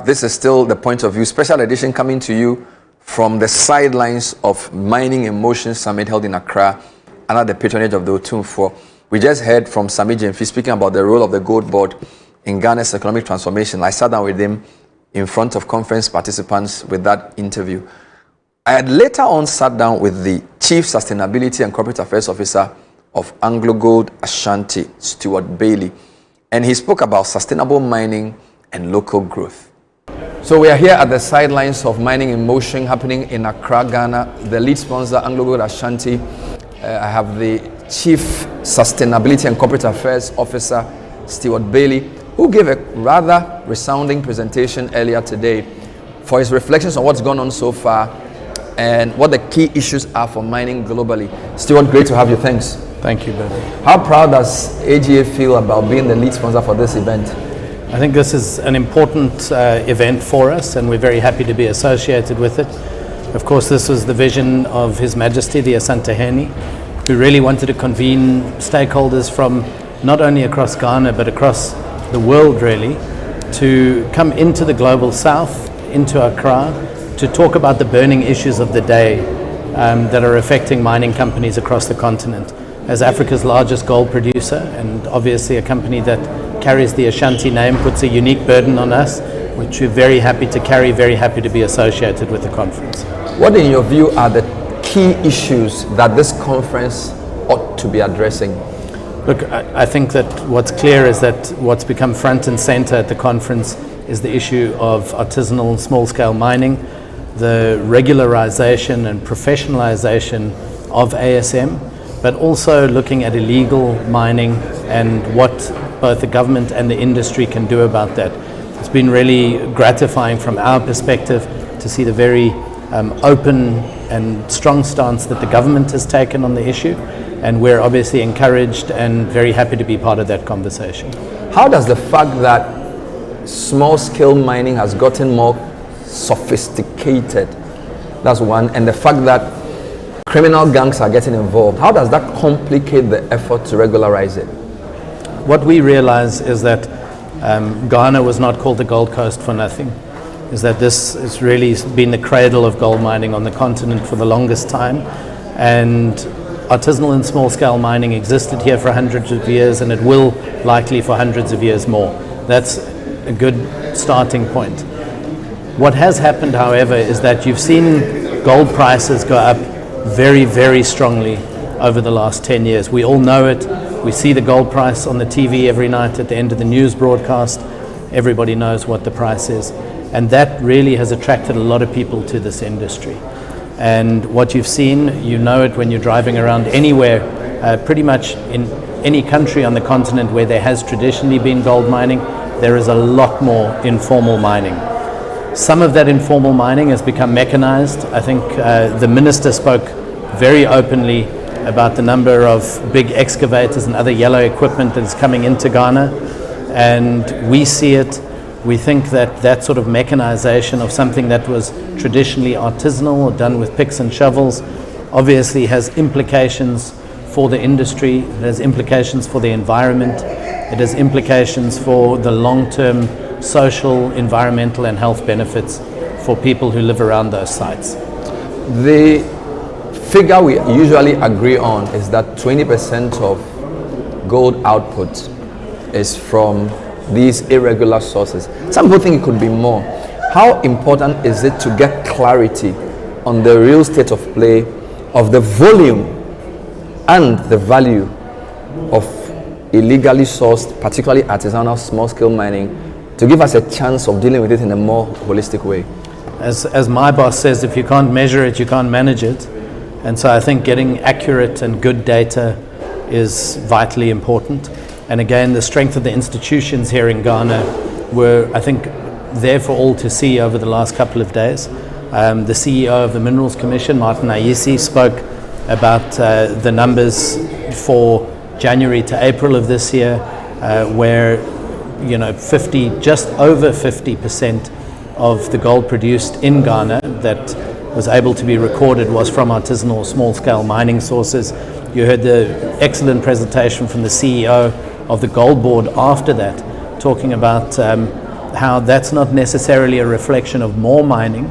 This is still the point of view special edition coming to you from the sidelines of Mining in Motion Summit held in Accra under the patronage of the Otumfuo. We just heard from Sami Jemfi speaking about the role of the Gold Board in Ghana's economic transformation. I sat down with him in front of conference participants with that interview. I had later on sat down with the Chief Sustainability and Corporate Affairs Officer of AngloGold Ashanti, Stewart Bailey, and he spoke about sustainable mining and local growth. So we are here at the sidelines of Mining in Motion happening in Accra, Ghana. The lead sponsor, AngloGold Ashanti. I have the Chief Sustainability and Corporate Affairs Officer, Stewart Bailey, who gave a rather resounding presentation earlier today for his reflections on what's gone on so far and what the key issues are for mining globally. Stewart, great to have you. Thanks. Thank you, Ben. How proud does AGA feel about being the lead sponsor for this event? I think this is an important event for us, and we're very happy to be associated with it. Of course, this was the vision of His Majesty the Asantehene, who really wanted to convene stakeholders from not only across Ghana but across the world, really, to come into the global south, into Accra, to talk about the burning issues of the day that are affecting mining companies across the continent. As Africa's largest gold producer, and obviously a company that carries the Ashanti name, puts a unique burden on us, which we're very happy to carry, very happy to be associated with the conference. What, in your view, are the key issues that this conference ought to be addressing? Look, I think that what's clear is that what's become front and center at the conference is the issue of artisanal and small-scale mining, the regularization and professionalization of ASM, but also looking at illegal mining and what both the government and the industry can do about that. It's been really gratifying from our perspective to see the very open and strong stance that the government has taken on the issue, and we're obviously encouraged and very happy to be part of that conversation. How does the fact that small-scale mining has gotten more sophisticated, that's one, and the fact that criminal gangs are getting involved, how does that complicate the effort to regularize it? What we realize is that Ghana was not called the Gold Coast for nothing, is that this has really been the cradle of gold mining on the continent for the longest time, and artisanal and small-scale mining existed here for hundreds of years, and it will likely for hundreds of years more. That's a good starting point. What has happened, however, is that you've seen gold prices go up very, very strongly over the last 10 years. We all know it. We see the gold price on the TV every night at the end of the news broadcast. Everybody knows what the price is. And that really has attracted a lot of people to this industry. And what you've seen, you know it when you're driving around anywhere, pretty much in any country on the continent where there has traditionally been gold mining, there is a lot more informal mining. Some of that informal mining has become mechanized. I think the minister spoke very openly about the number of big excavators and other yellow equipment that is coming into Ghana, and we see it. We think that that sort of mechanization of something that was traditionally artisanal or done with picks and shovels obviously has implications for the industry, it has implications for the environment, it has implications for the long-term social, environmental and health benefits for people who live around those sites. The figure we usually agree on is that 20% of gold output is from these irregular sources. Some people think it could be more. How important is it to get clarity on the real state of play of the volume and the value of illegally sourced, particularly artisanal small-scale mining, to give us a chance of dealing with it in a more holistic way? As my boss says, if you can't measure it, you can't manage it. And so I think getting accurate and good data is vitally important. And again, the strength of the institutions here in Ghana were, I think, there for all to see over the last couple of days. The CEO of the Minerals Commission, Martin Ayisi, spoke about the numbers for January to April of this year, where just over 50% of the gold produced in Ghana that was able to be recorded was from artisanal small-scale mining sources. You heard the excellent presentation from the CEO of the Gold Board after that, talking about how that's not necessarily a reflection of more mining,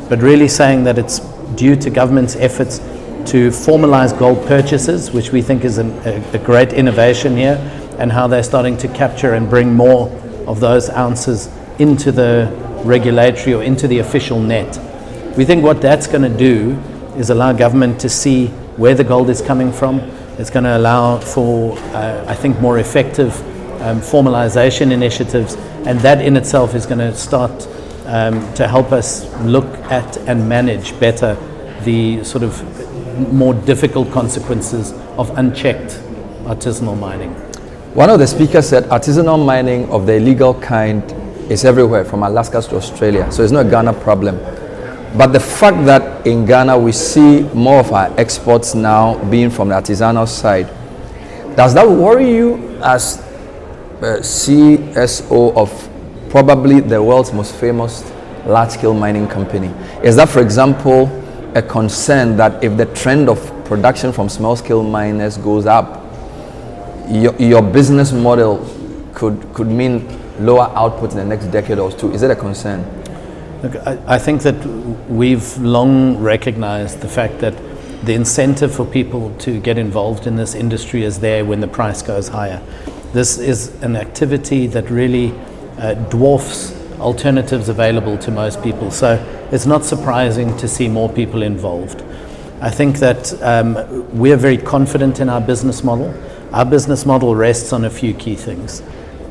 but really saying that it's due to government's efforts to formalize gold purchases, which we think is a great innovation here, and how they're starting to capture and bring more of those ounces into the regulatory or into the official net. We think what that's going to do is allow government to see where the gold is coming from. It's going to allow for, I think, more effective formalization initiatives, and that in itself is going to start to help us look at and manage better the sort of more difficult consequences of unchecked artisanal mining. One of the speakers said artisanal mining of the illegal kind is everywhere, from Alaska to Australia, so it's not a Ghana problem. But the fact that in Ghana we see more of our exports now being from the artisanal side, does that worry you as CSO of probably the world's most famous large-scale mining company? Is that, for example, a concern that if the trend of production from small-scale miners goes up, your business model could mean lower output in the next decade or two? Is it a concern? Look, I think that we've long recognized the fact that the incentive for people to get involved in this industry is there when the price goes higher. This is an activity that really dwarfs alternatives available to most people. So it's not surprising to see more people involved. I think that we're very confident in our business model. Our business model rests on a few key things.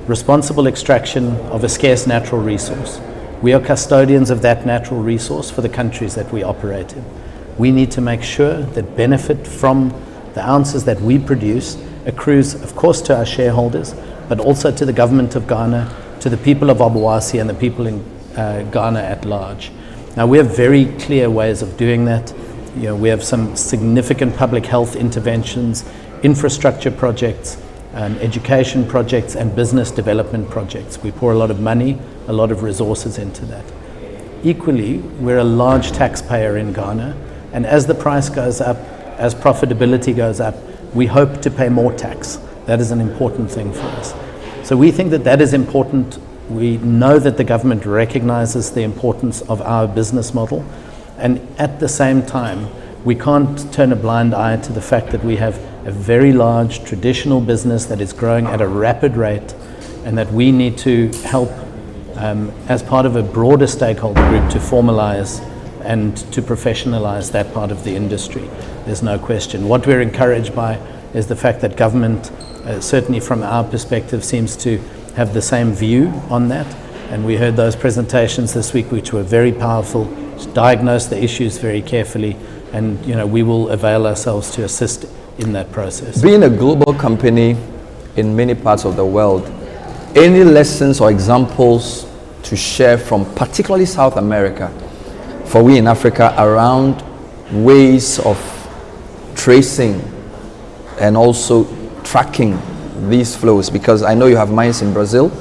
Responsible extraction of a scarce natural resource. We are custodians of that natural resource for the countries that we operate in. We need to make sure that benefit from the ounces that we produce accrues, of course, to our shareholders, but also to the government of Ghana, to the people of Obuasi and the people in Ghana at large. Now, we have very clear ways of doing that. You know, we have some significant public health interventions, infrastructure projects, education projects, and business development projects. We pour a lot of money, a lot of resources into that. Equally, we're a large taxpayer in Ghana, and as the price goes up, as profitability goes up, we hope to pay more tax. That is an important thing for us. So we think that that is important. We know that the government recognizes the importance of our business model, and at the same time, we can't turn a blind eye to the fact that we have a very large traditional business that is growing at a rapid rate, and that we need to help as part of a broader stakeholder group to formalize and to professionalize that part of the industry. There's no question. What we're encouraged by is the fact that government, certainly from our perspective, seems to have the same view on that. And we heard those presentations this week, which were very powerful, diagnosed the issues very carefully, and we will avail ourselves to assist in that process. Being a global company in many parts of the world, any lessons or examples to share from particularly South America for we in Africa around ways of tracing and also tracking these flows? Because I know you have mines in Brazil,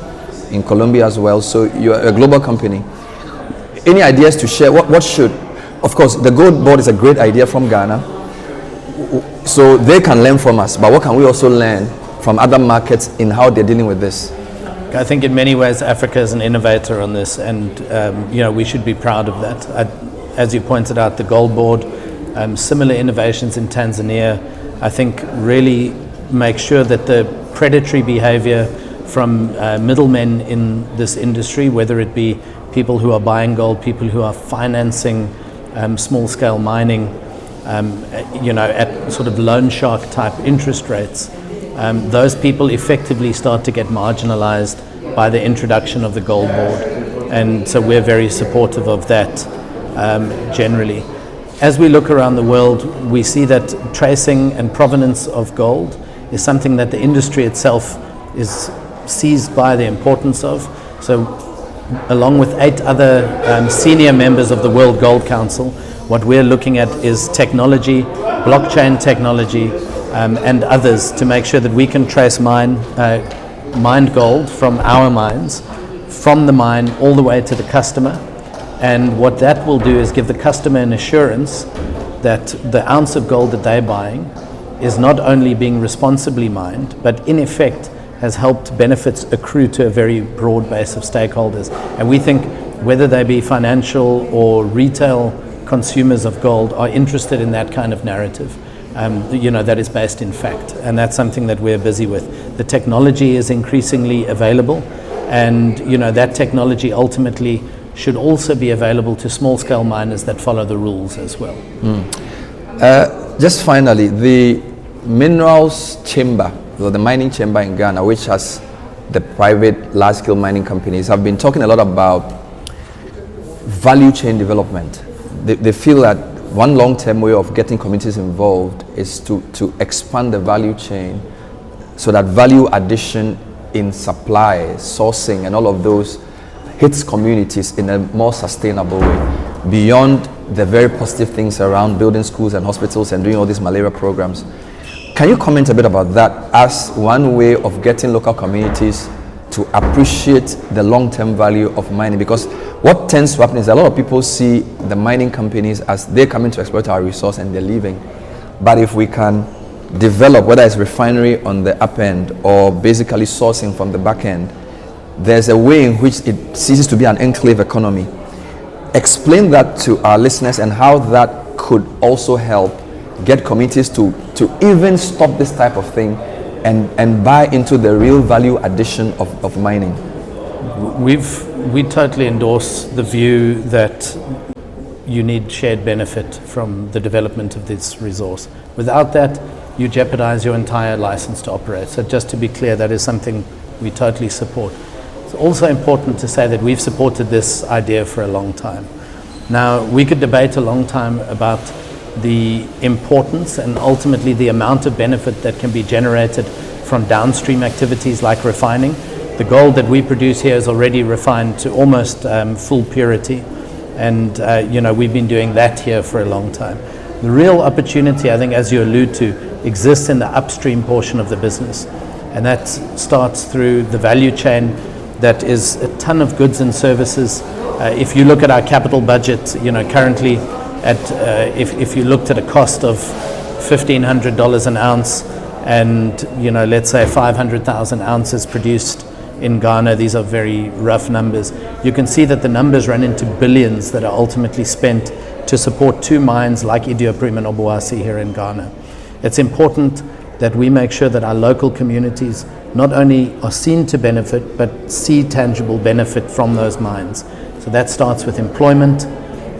in Colombia as well, so you're a global company. Any ideas to share? What should, of course, the Gold Board is a great idea from Ghana, so they can learn from us, but what can we also learn from other markets in how they're dealing with this? I think in many ways Africa is an innovator on this, and we should be proud of that. As you pointed out, the Gold Board, similar innovations in Tanzania, I think really make sure that the predatory behavior from middlemen in this industry, whether it be people who are buying gold, people who are financing small-scale mining, at sort of loan shark type interest rates, those people effectively start to get marginalized by the introduction of the Gold Board. And so we're very supportive of that generally. As we look around the world, we see that tracing and provenance of gold is something that the industry itself is seized by the importance of. So along with 8 other senior members of the World Gold Council, what we're looking at is technology, blockchain technology, and others to make sure that we can trace mined gold from our mines, from the mine all the way to the customer. And what that will do is give the customer an assurance that the ounce of gold that they're buying is not only being responsibly mined, but in effect has helped benefits accrue to a very broad base of stakeholders. And we think whether they be financial or retail consumers of gold are interested in that kind of narrative, that is based in fact. And that's something that we're busy with. The technology is increasingly available, and that technology ultimately should also be available to small-scale miners that follow the rules as well. Just finally, the minerals chamber, or the mining chamber in Ghana, which has the private large-scale mining companies, have been talking a lot about value chain development. They feel that one long-term way of getting communities involved is to expand the value chain so that value addition in supply, sourcing, and all of those hits communities in a more sustainable way, beyond the very positive things around building schools and hospitals and doing all these malaria programs. Can you comment a bit about that as one way of getting local communities to appreciate the long-term value of mining? Because what tends to happen is a lot of people see the mining companies as they're coming to exploit our resource and they're leaving. But if we can develop, whether it's refinery on the up end or basically sourcing from the back end, there's a way in which it ceases to be an enclave economy. Explain that to our listeners and how that could also help get communities to even stop this type of thing and buy into the real value addition of mining. We totally endorse the view that you need shared benefit from the development of this resource. Without that, you jeopardize your entire license to operate. So just to be clear, that is something we totally support. It's also important to say that we've supported this idea for a long time. Now, we could debate a long time about the importance and ultimately the amount of benefit that can be generated from downstream activities like refining. The gold that we produce here is already refined to almost full purity, and we've been doing that here for a long time. The real opportunity, I think, as you allude to, exists in the upstream portion of the business, and that starts through the value chain. That is a ton of goods and services. If you look at our capital budget, currently if you looked at a cost of $1,500 an ounce, and let's say 500,000 ounces produced in Ghana, these are very rough numbers, you can see that the numbers run into billions that are ultimately spent to support two mines like Iduapriem and Obuasi here in Ghana. It's important that we make sure that our local communities not only are seen to benefit, but see tangible benefit from those mines. So that starts with employment.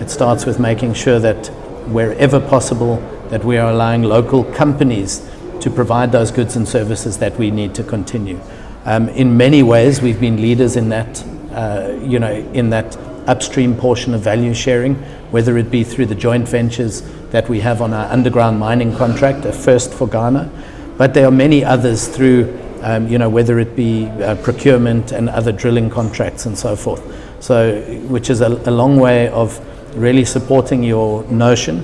It starts with making sure that wherever possible, that we are allowing local companies to provide those goods and services that we need to continue. In many ways, we've been leaders in that, in that upstream portion of value sharing, whether it be through the joint ventures that we have on our underground mining contract, a first for Ghana, but there are many others through, whether it be procurement and other drilling contracts and so forth. So, which is a long way of really supporting your notion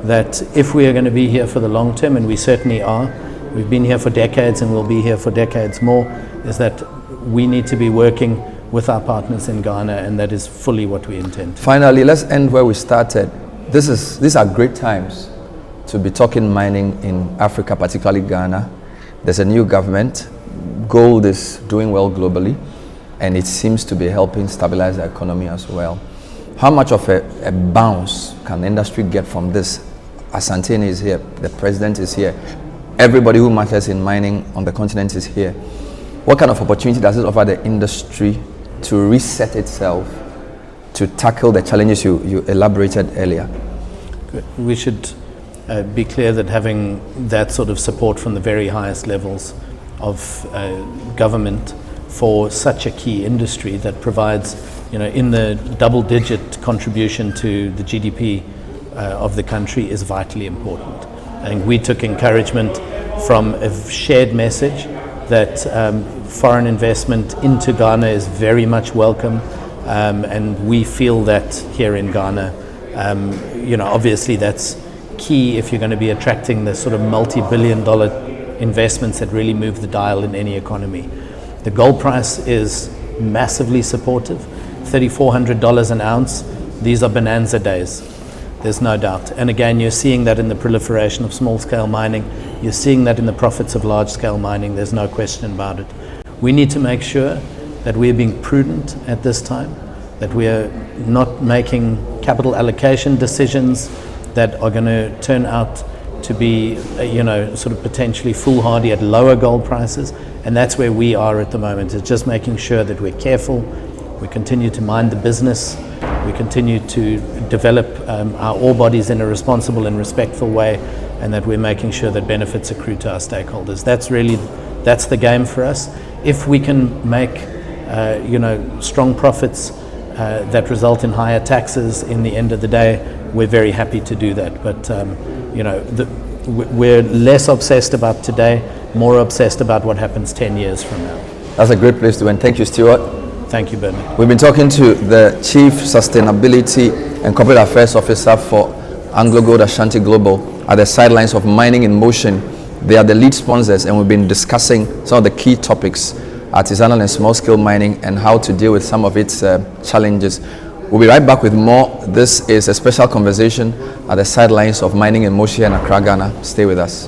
that if we are going to be here for the long term, and we certainly are, we've been here for decades and we'll be here for decades more, is that we need to be working with our partners in Ghana, and that is fully what we intend. Finally, let's end where we started. These are great times to be talking mining in Africa, particularly Ghana. There's a new government. Gold is doing well globally, and it seems to be helping stabilize the economy as well. How much of a bounce can the industry get from this? Asante is here, the president is here, everybody who matters in mining on the continent is here. What kind of opportunity does it offer the industry to reset itself, to tackle the challenges you elaborated earlier? We should be clear that having that sort of support from the very highest levels of government for such a key industry that provides, in the double-digit contribution to the GDP of the country is vitally important. I think we took encouragement from a shared message that foreign investment into Ghana is very much welcome, and we feel that here in Ghana. Obviously that's key if you're going to be attracting the sort of multi-billion-dollar investments that really move the dial in any economy. The gold price is massively supportive, $3,400 an ounce. These are bonanza days, there's no doubt. And again, you're seeing that in the proliferation of small-scale mining. You're seeing that in the profits of large-scale mining. There's no question about it. We need to make sure that we're being prudent at this time, that we are not making capital allocation decisions that are going to turn out to be, sort of potentially foolhardy at lower gold prices. And that's where we are at the moment, is just making sure that we're careful, we continue to mind the business, we continue to develop our ore bodies in a responsible and respectful way, and that we're making sure that benefits accrue to our stakeholders. That's the game for us. If we can make strong profits that result in higher taxes in the end of the day, we're very happy to do that. But we're less obsessed about today, more obsessed about what happens 10 years from now. That's a great place to end. Thank you, Stewart. Thank you, Bernard. We've been talking to the Chief Sustainability and Corporate Affairs Officer for AngloGold Ashanti Global at the sidelines of Mining in Motion. They are the lead sponsors, and we've been discussing some of the key topics: artisanal and small-scale mining and how to deal with some of its challenges. We'll be right back with more. This is a special conversation at the sidelines of Mining in Motion in Accra, Ghana. Stay with us.